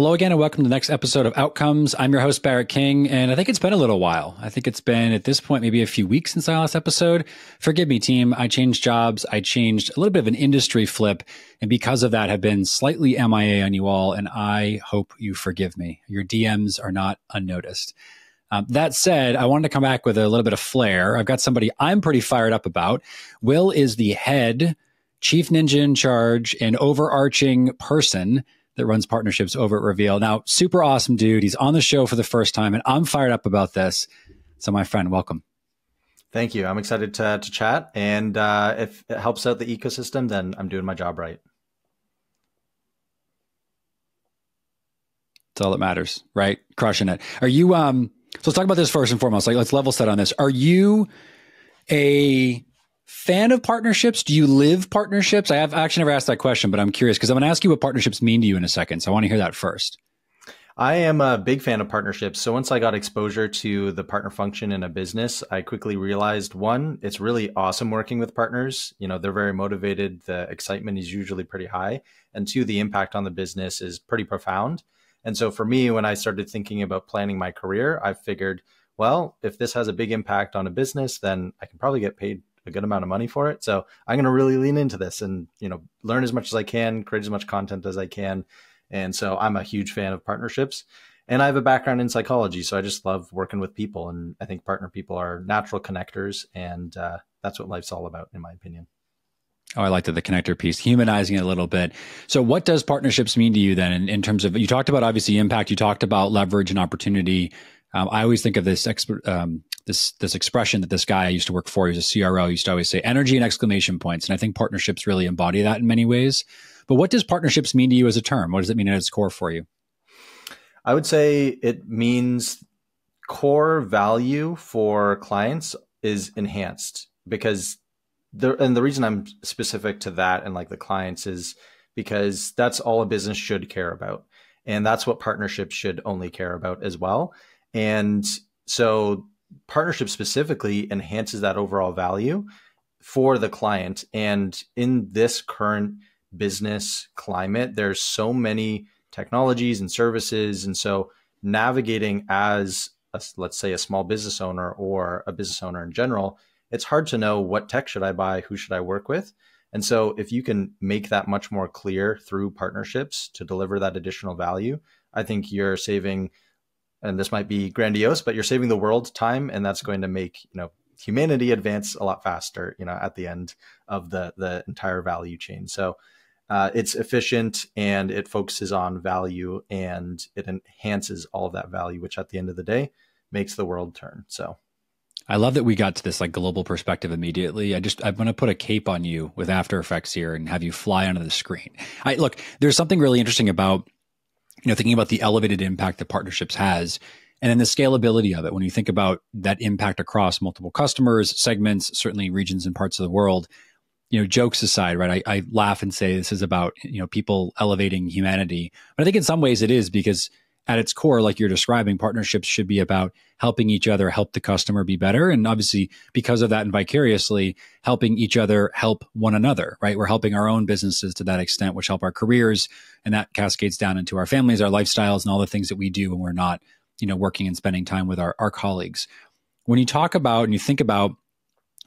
Hello again, and welcome to the next episode of Outcomes. I'm your host, Barrett King, and I think it's been a little while. I think it's been, at this point, maybe a few weeks since our last episode. Forgive me, team. I changed jobs. I changed a little bit of an industry flip, and because of that, have been slightly MIA on you all, and I hope you forgive me. Your DMs are not unnoticed. That said, I wanted to come back with a little bit of flair. I've got somebody I'm pretty fired up about. Will is the head, chief ninja in charge, and overarching person that runs partnerships over at Reveal. Now, super awesome dude. He's on the show for the first time, and I'm fired up about this. So my friend, welcome. Thank you. I'm excited to chat. And if it helps out the ecosystem, then I'm doing my job right. That's all that matters, right? Crushing it. Are you, so let's talk about this first and foremost. Like, let's level set on this. Are you a fan of partnerships? Do you live partnerships? I have actually never asked that question, but I'm curious because I'm going to ask you what partnerships mean to you in a second. So I want to hear that first. I am a big fan of partnerships. So once I got exposure to the partner function in a business, I quickly realized, one, it's really awesome working with partners. You know, they're very motivated. The excitement is usually pretty high. And two, the impact on the business is pretty profound. And so for me, when I started thinking about planning my career, I figured, well, if this has a big impact on a business, then I can probably get paid a good amount of money for it. So I'm going to really lean into this and, you know, learn as much as I can, create as much content as I can. And so I'm a huge fan of partnerships, and I have a background in psychology. So I just love working with people. And I think partner people are natural connectors. And that's what life's all about, in my opinion. Oh, I liked the connector piece, humanizing it a little bit. So what does partnerships mean to you then in terms of, you talked about obviously impact, you talked about leverage and opportunity. I always think of this this expression that this guy I used to work for, he was a CRO, used to always say energy and exclamation points. And I think partnerships really embody that in many ways. But what does partnerships mean to you as a term? What does it mean at its core for you? I would say it means core value for clients is enhanced, because and the reason I'm specific to that and like the clients is because that's all a business should care about. And that's what partnerships should only care about as well. And so partnership specifically enhances that overall value for the client. And in this current business climate, there's so many technologies and services. And so navigating as, let's say, a small business owner or a business owner in general, it's hard to know what tech should I buy, who should I work with. And so if you can make that much more clear through partnerships to deliver that additional value, I think you're saving, and this might be grandiose, but you're saving the world time, and that's going to make, you know, humanity advance a lot faster, you know, at the end of the entire value chain. So it's efficient, and it focuses on value, and it enhances all of that value, which at the end of the day makes the world turn. So I love that we got to this like global perspective immediately. I'm going to put a cape on you with After Effects here and have you fly onto the screen. Look, there's something really interesting about, you know, thinking about the elevated impact that partnerships has, and then the scalability of it. When you think about that impact across multiple customers, segments, certainly regions and parts of the world, you know, jokes aside, right? I laugh and say this is about, you know, people elevating humanity, but I think in some ways it is, because at its core, like you're describing, partnerships should be about helping each other help the customer be better. And obviously, because of that and vicariously helping each other help one another, right? We're helping our own businesses to that extent, which help our careers. And that cascades down into our families, our lifestyles, and all the things that we do when we're not, you know, working and spending time with our colleagues. When you talk about and you think about,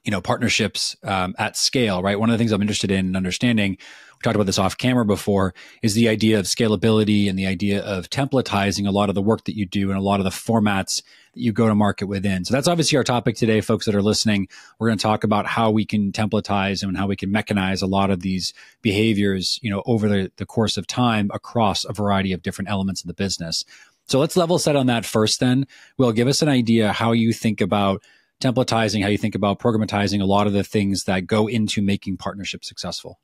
you know, partnerships at scale, right? One of the things I'm interested in understanding, we talked about this off camera before, is the idea of scalability and the idea of templatizing a lot of the work that you do and a lot of the formats that you go to market within. So that's obviously our topic today, folks that are listening. We're going to talk about how we can templatize and how we can mechanize a lot of these behaviors, you know, over the course of time across a variety of different elements of the business. So let's level set on that first then. Will, give us an idea how you think about templatizing, how you think about programmatizing a lot of the things that go into making partnerships successful.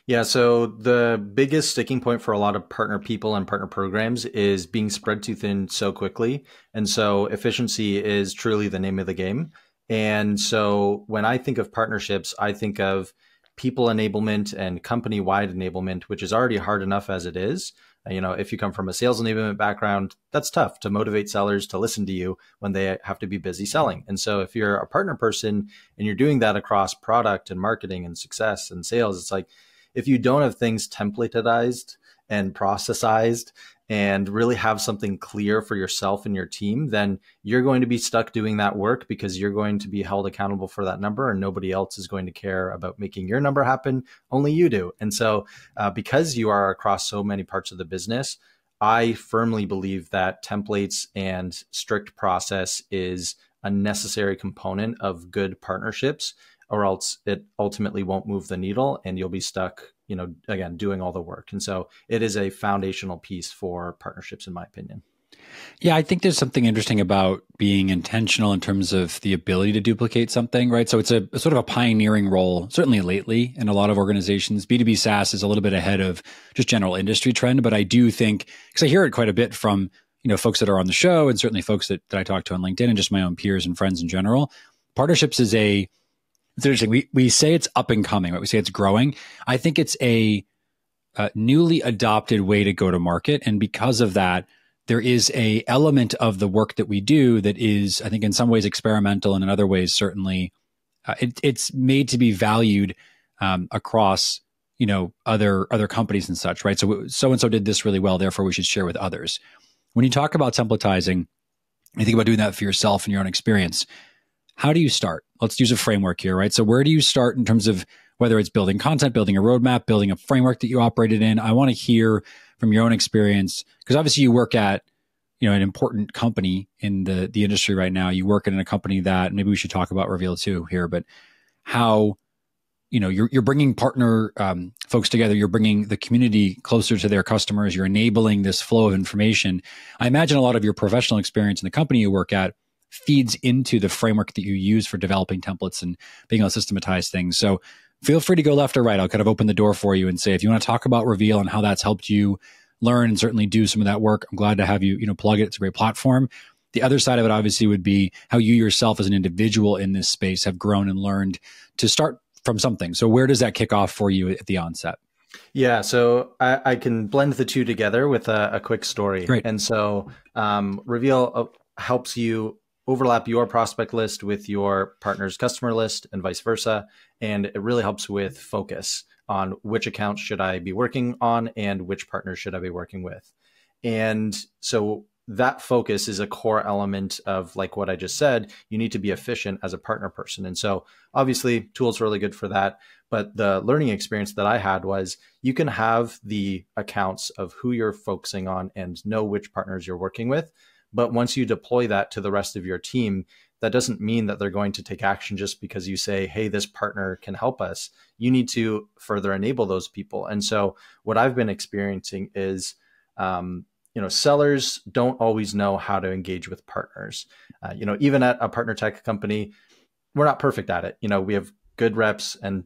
Yeah, so the biggest sticking point for a lot of partner people and partner programs is being spread too thin so quickly. And so efficiency is truly the name of the game. And so when I think of partnerships, I think of people enablement and company-wide enablement, which is already hard enough as it is. You know, if you come from a sales enablement background, that's tough to motivate sellers to listen to you when they have to be busy selling. And so if you're a partner person and you're doing that across product and marketing and success and sales, it's like, if you don't have things templatized and processized and really have something clear for yourself and your team, then you're going to be stuck doing that work because you're going to be held accountable for that number, and nobody else is going to care about making your number happen. Only you do. And so because you are across so many parts of the business, I firmly believe that templates and strict process is a necessary component of good partnerships, or else it ultimately won't move the needle and you'll be stuck, again, doing all the work. And so it is a foundational piece for partnerships, in my opinion. Yeah, I think there's something interesting about being intentional in terms of the ability to duplicate something, right? So it's a sort of a pioneering role, certainly lately in a lot of organizations. B2B SaaS is a little bit ahead of just general industry trend, but I do think, because I hear it quite a bit from folks that are on the show, and certainly folks that I talk to on LinkedIn, and just my own peers and friends in general. Partnerships is it's interesting. We say it's up and coming, right? We say it's growing. I think it's a newly adopted way to go to market. And because of that, there is a element of the work that we do that is, I think, in some ways experimental, and in other ways, certainly it's made to be valued across, other companies and such, right? So-and-so did this really well, therefore we should share with others. When you talk about templatizing, you think about doing that for yourself and your own experience. How do you start? Let's use a framework here, right? So where do you start in terms of whether it's building content, building a roadmap, building a framework that you operated in? I want to hear from your own experience, because obviously you work at, an important company in the industry right now. You work in a company that, maybe we should talk about Reveal too here, but how, you're bringing partner folks together. You're bringing the community closer to their customers. You're enabling this flow of information. I imagine a lot of your professional experience in the company you work at feeds into the framework that you use for developing templates and being able to systematize things. So feel free to go left or right. I'll kind of open the door for you and say, if you want to talk about Reveal and how that's helped you learn and certainly do some of that work, I'm glad to have you, plug it. It's a great platform. The other side of it obviously would be how you yourself as an individual in this space have grown and learned to start from something. So where does that kick off for you at the onset? Yeah, so I can blend the two together with a quick story. Great. And so Reveal helps you overlap your prospect list with your partner's customer list and vice versa. And it really helps with focus on which accounts should I be working on and which partners should I be working with. And so that focus is a core element of, like what I just said, you need to be efficient as a partner person. And so obviously tools are really good for that. But the learning experience that I had was you can have the accounts of who you're focusing on and know which partners you're working with. But once you deploy that to the rest of your team, that doesn't mean that they're going to take action just because you say, hey, this partner can help us. You need to further enable those people. And so what I've been experiencing is, sellers don't always know how to engage with partners. Even at a partner tech company, we're not perfect at it. We have good reps and,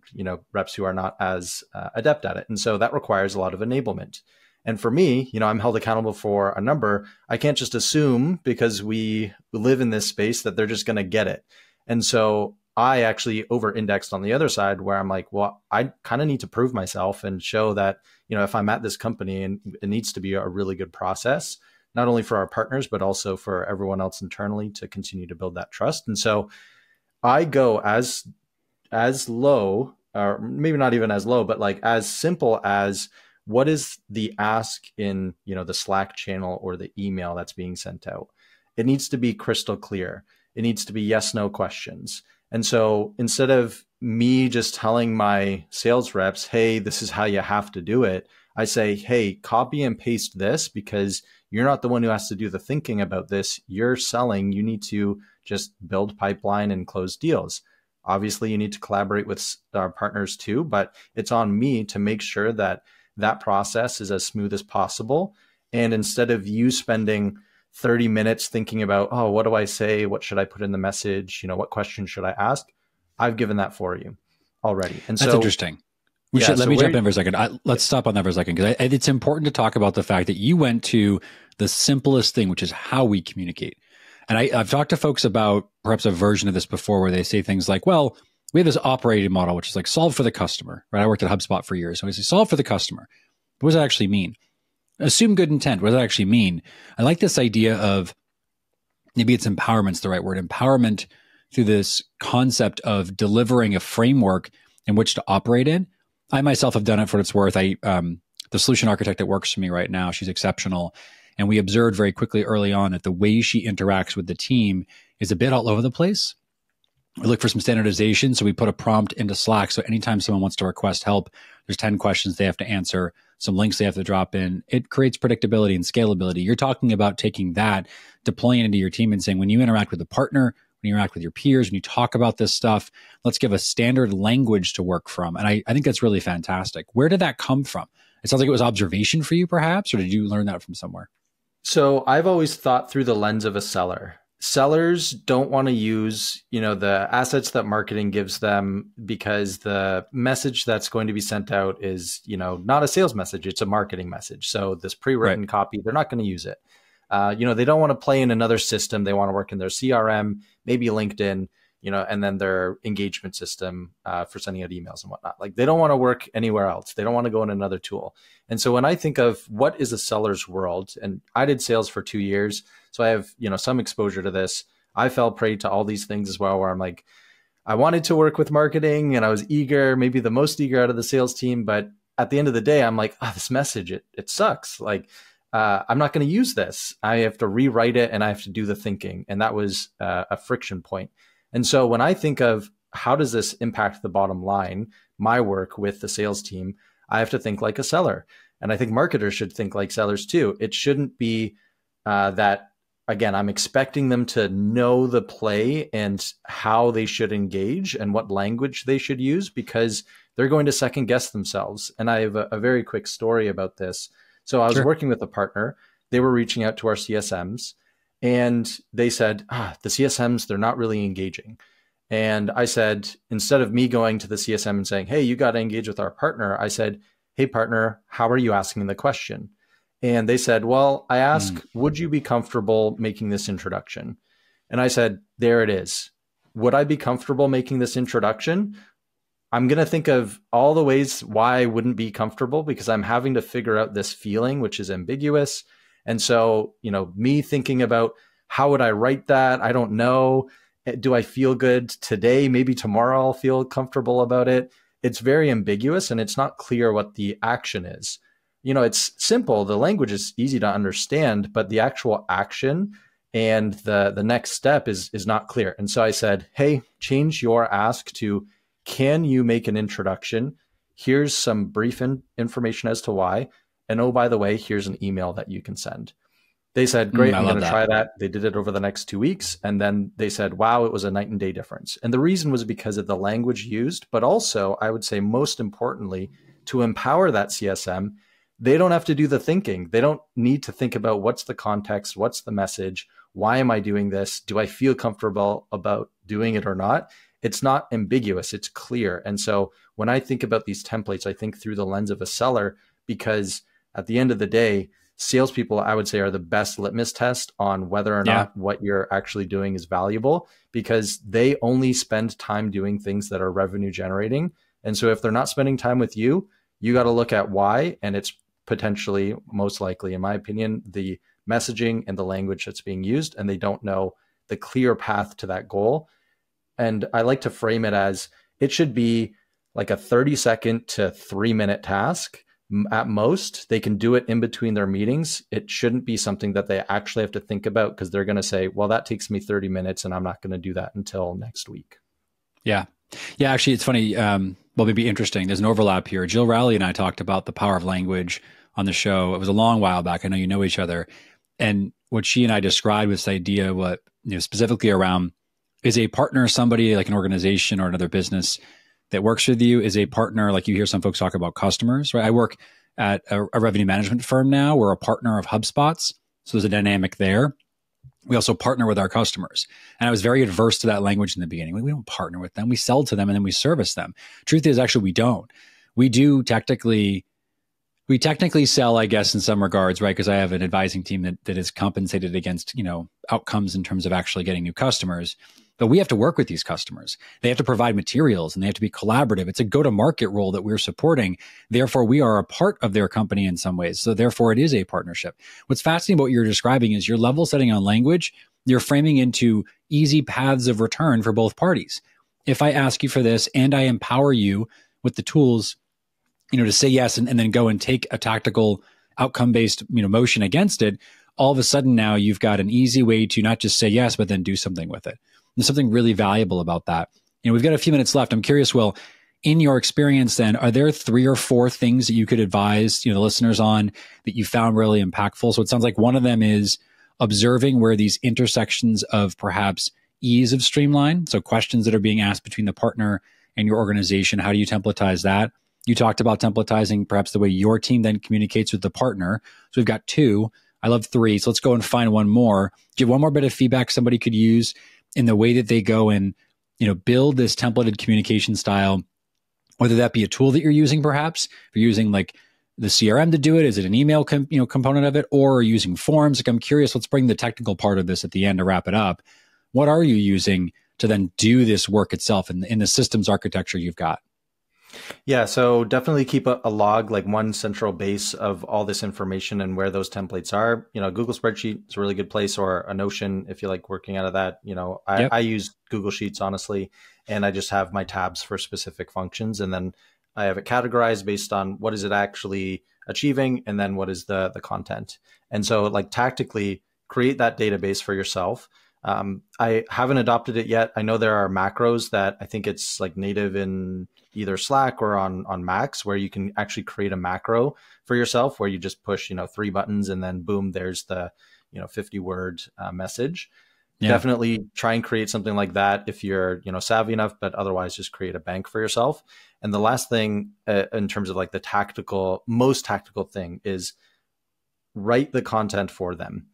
reps who are not as adept at it. And so that requires a lot of enablement. And for me, I'm held accountable for a number. I can't just assume because we live in this space that they're just going to get it. And so I actually over-indexed on the other side where I'm like, well, I kind of need to prove myself and show that, if I'm at this company, and it needs to be a really good process, not only for our partners, but also for everyone else internally to continue to build that trust. And so I go as low, or maybe not even as low, but like as simple as, what is the ask in, the Slack channel or the email that's being sent out? It needs to be crystal clear. It needs to be yes, no questions. And so instead of me just telling my sales reps, hey, this is how you have to do it, I say, hey, copy and paste this because you're not the one who has to do the thinking about this. You're selling. You need to just build pipeline and close deals. Obviously, you need to collaborate with our partners too, but it's on me to make sure that process is as smooth as possible. And instead of you spending 30 minutes thinking about, oh, what do I say? What should I put in the message? What question should I ask? I've given that for you already. And that's interesting. Let me jump in for a second. Let's stop on that for a second, because it's important to talk about the fact that you went to the simplest thing, which is how we communicate. And I've talked to folks about perhaps a version of this before where they say things like, well, we have this operating model, which is like solve for the customer, right? I worked at HubSpot for years. So we say solve for the customer. What does that actually mean? Assume good intent. What does that actually mean? I like this idea of, maybe it's empowerment's the right word, empowerment through this concept of delivering a framework in which to operate in. I myself have done it for what it's worth. I the solution architect that works for me right now. She's exceptional. And we observed very quickly early on that the way she interacts with the team is a bit all over the place. We look for some standardization. So we put a prompt into Slack. So anytime someone wants to request help, there's 10 questions they have to answer, some links they have to drop in. It creates predictability and scalability. You're talking about taking that, deploying it into your team and saying, when you interact with a partner, when you interact with your peers, when you talk about this stuff, let's give a standard language to work from. And I think that's really fantastic. Where did that come from? It sounds like it was observation for you, perhaps, or did you learn that from somewhere? So I've always thought through the lens of a seller. Sellers don't want to use, the assets that marketing gives them because the message that's going to be sent out is, not a sales message, it's a marketing message. So this pre-written copy, they're not going to use it. They don't want to play in another system. They want to work in their CRM, maybe LinkedIn, and then their engagement system for sending out emails and whatnot. Like they don't want to work anywhere else. They don't want to go in another tool. And so when I think of what is a seller's world, and I did sales for 2 years, so I have, some exposure to this. I fell prey to all these things as well, where I'm like, I wanted to work with marketing and I was eager, maybe the most eager out of the sales team. But at the end of the day, I'm like, this message, it sucks. Like, I'm not going to use this. I have to rewrite it and I have to do the thinking. And that was a friction point. And so when I think of how does this impact the bottom line, my work with the sales team, I have to think like a seller. And I think marketers should think like sellers too. It shouldn't be that, again, I'm expecting them to know the play and how they should engage and what language they should use, because they're going to second guess themselves. And I have a very quick story about this. So I was working with a partner. They were reaching out to our CSMs and they said, the CSMs, they're not really engaging. And I said, instead of me going to the CSM and saying, hey, you got to engage with our partner, I said, hey, partner, how are you asking the question? And they said, well, I asked, would you be comfortable making this introduction? And I said, there it is. Would I be comfortable making this introduction? I'm going to think of all the ways why I wouldn't be comfortable, because I'm having to figure out this feeling, which is ambiguous. And so, me thinking about how would I write that? I don't know. Do I feel good today? Maybe tomorrow I'll feel comfortable about it. It's very ambiguous and it's not clear what the action is. It's simple. The language is easy to understand, but the actual action and the next step is not clear. And so I said, hey, change your ask to, can you make an introduction? Here's some brief information as to why. And oh, by the way, here's an email that you can send. They said, great, I'm going to try that. They did it over the next 2 weeks. And then they said, wow, it was a night and day difference. And the reason was because of the language used, but also I would say most importantly, to empower that CSM, they don't have to do the thinking. They don't need to think about what's the context, what's the message, why am I doing this? Do I feel comfortable about doing it or not? It's not ambiguous, it's clear. And so when I think about these templates, I think through the lens of a seller, because at the end of the day, salespeople, I would say, are the best litmus test on whether or not what you're actually doing is valuable, because they only spend time doing things that are revenue generating. And so if they're not spending time with you, you got to look at why. And it's potentially, most likely, in my opinion, the messaging and the language that's being used, and they don't know the clear path to that goal. And I like to frame it as it should be like a 30-second to 3-minute task at most. They can do it in between their meetings. It shouldn't be something that they actually have to think about, because they're going to say, well, that takes me 30 minutes and I'm not going to do that until next week. Yeah. Yeah. Actually, it's funny. Well, maybe interesting. There's an overlap here. Jill Rowley and I talked about the power of language on the show. It was a long while back. I know you know each other. And what she and I described was this idea, specifically around, is a partner somebody like an organization or another business that works with you? Is a partner, like you hear some folks talk about customers, right? I work at a revenue management firm now. We're a partner of HubSpot's. So there's a dynamic there. We also partner with our customers. And I was very adverse to that language in the beginning. We don't partner with them. We sell to them and then we service them. Truth is, actually, we don't. We technically sell, I guess, in some regards, right? Because I have an advising team that is compensated against, outcomes in terms of actually getting new customers. But we have to work with these customers. They have to provide materials and they have to be collaborative. It's a go-to-market role that we're supporting. Therefore, we are a part of their company in some ways. So therefore, it is a partnership. What's fascinating about what you're describing is your level setting on language. You're framing into easy paths of return for both parties. If I ask you for this and I empower you with the tools to say yes and then go and take a tactical outcome-based, motion against it, all of a sudden now you've got an easy way to not just say yes, but then do something with it. There's something really valuable about that. We've got a few minutes left. I'm curious, Will, in your experience then, are there 3 or 4 things that you could advise, the listeners on that you found really impactful? So it sounds like one of them is observing where these intersections of perhaps ease of streamline. So questions that are being asked between the partner and your organization. How do you templatize that? You talked about templatizing perhaps the way your team then communicates with the partner. So we've got 2. I love 3. So let's go and find one more. Do you have one more bit of feedback somebody could use in the way that they go and, build this templated communication style, whether that be a tool that you're using, perhaps if you're using like the CRM to do it, is it an email component of it, or using forms? Like, I'm curious, let's bring the technical part of this at the end to wrap it up. What are you using to then do this work itself in the systems architecture you've got? Yeah, so definitely keep a log, like one central base of all this information and where those templates are. Google Spreadsheet is a really good place, or a Notion if you like working out of that. I use Google Sheets, honestly, and I just have my tabs for specific functions. And then I have it categorized based on what is it actually achieving, and then what is the content. And so like tactically create that database for yourself. I haven't adopted it yet. I know there are macros that I think it's like native in either Slack or on Macs, where you can actually create a macro for yourself where you just push, 3 buttons and then boom, there's the, 50-word message. Yeah. Definitely try and create something like that if you're, savvy enough, but otherwise just create a bank for yourself. And the last thing in terms of like the most tactical thing is write the content for them.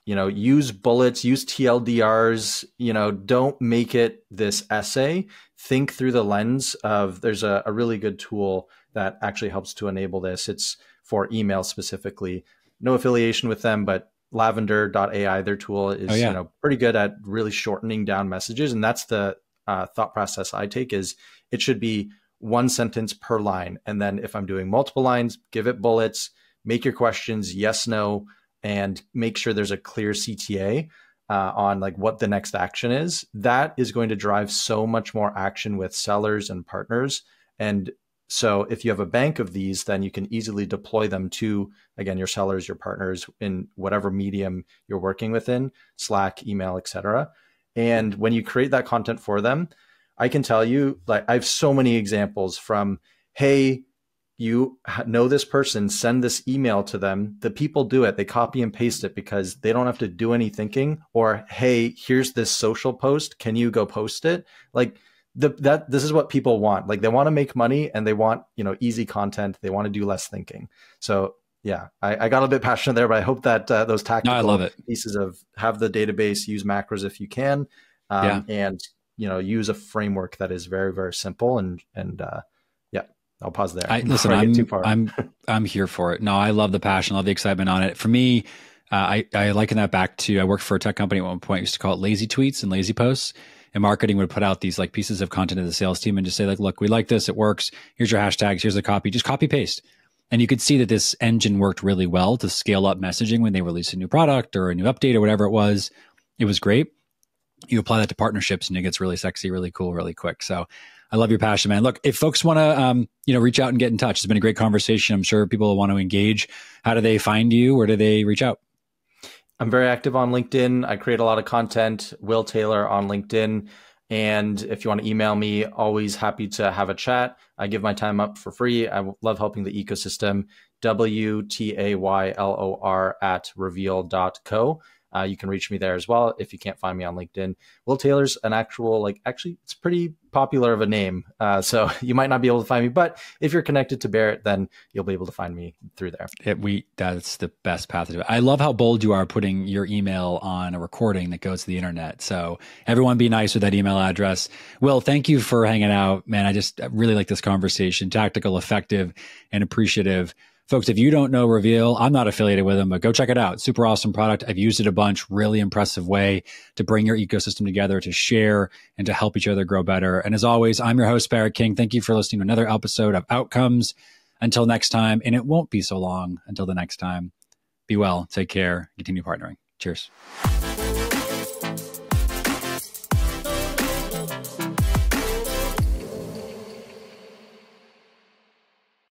Use bullets, use TLDRs, don't make it this essay. Think through the lens of, there's a really good tool that actually helps to enable this. It's for email specifically. No affiliation with them, but lavender.ai, their tool is, pretty good at really shortening down messages. And that's the thought process I take, is it should be 1 sentence per line. And then if I'm doing multiple lines, give it bullets, make your questions yes, no, and make sure there's a clear CTA on like what the next action is. That is going to drive so much more action with sellers and partners. And so if you have a bank of these, then you can easily deploy them to, again, your sellers, your partners in whatever medium you're working within, Slack, email, etc. And when you create that content for them, I can tell you, like, I have so many examples from, hey, you know this person, send this email to them. The people do it. They copy and paste it because they don't have to do any thinking. Or, hey, here's this social post. Can you go post it? Like this is what people want. Like they want to make money and they want, easy content. They want to do less thinking. So yeah, I got a bit passionate there, but I hope that those tactical I love it. Pieces of have the database, use macros if you can, and use a framework that is very, very simple and I'll pause there. Listen, I'm here for it. No, I love the passion, love the excitement on it. For me, I liken that back to, I worked for a tech company at one point, used to call it lazy tweets and lazy posts. And marketing would put out these like pieces of content to the sales team and just say like, look, we like this, it works. Here's your hashtags, here's the copy, just copy paste. And you could see that this engine worked really well to scale up messaging when they release a new product or a new update or whatever it was. It was great. You apply that to partnerships and it gets really sexy, really cool, really quick. So I love your passion, man. Look, if folks want to, reach out and get in touch, it's been a great conversation. I'm sure people will want to engage. How do they find you? Where do they reach out? I'm very active on LinkedIn. I create a lot of content. Will Taylor on LinkedIn. And if you want to email me, always happy to have a chat. I give my time up for free. I love helping the ecosystem. WTAYLOR@reveal.co. You can reach me there as well if you can't find me on LinkedIn. Will Taylor's an actual, actually, it's pretty popular of a name. So you might not be able to find me, but if you're connected to Barrett, then you'll be able to find me through there. That's the best path to do it. I love how bold you are putting your email on a recording that goes to the internet. So everyone be nice with that email address. Will, thank you for hanging out, man. I really like this conversation, tactical, effective, and appreciative. Folks, if you don't know Reveal, I'm not affiliated with them, but go check it out. Super awesome product. I've used it a bunch. Really impressive way to bring your ecosystem together, to share, and to help each other grow better. And as always, I'm your host, Barrett King. Thank you for listening to another episode of Outcomes. Until next time, and it won't be so long until the next time. Be well, take care, continue partnering. Cheers.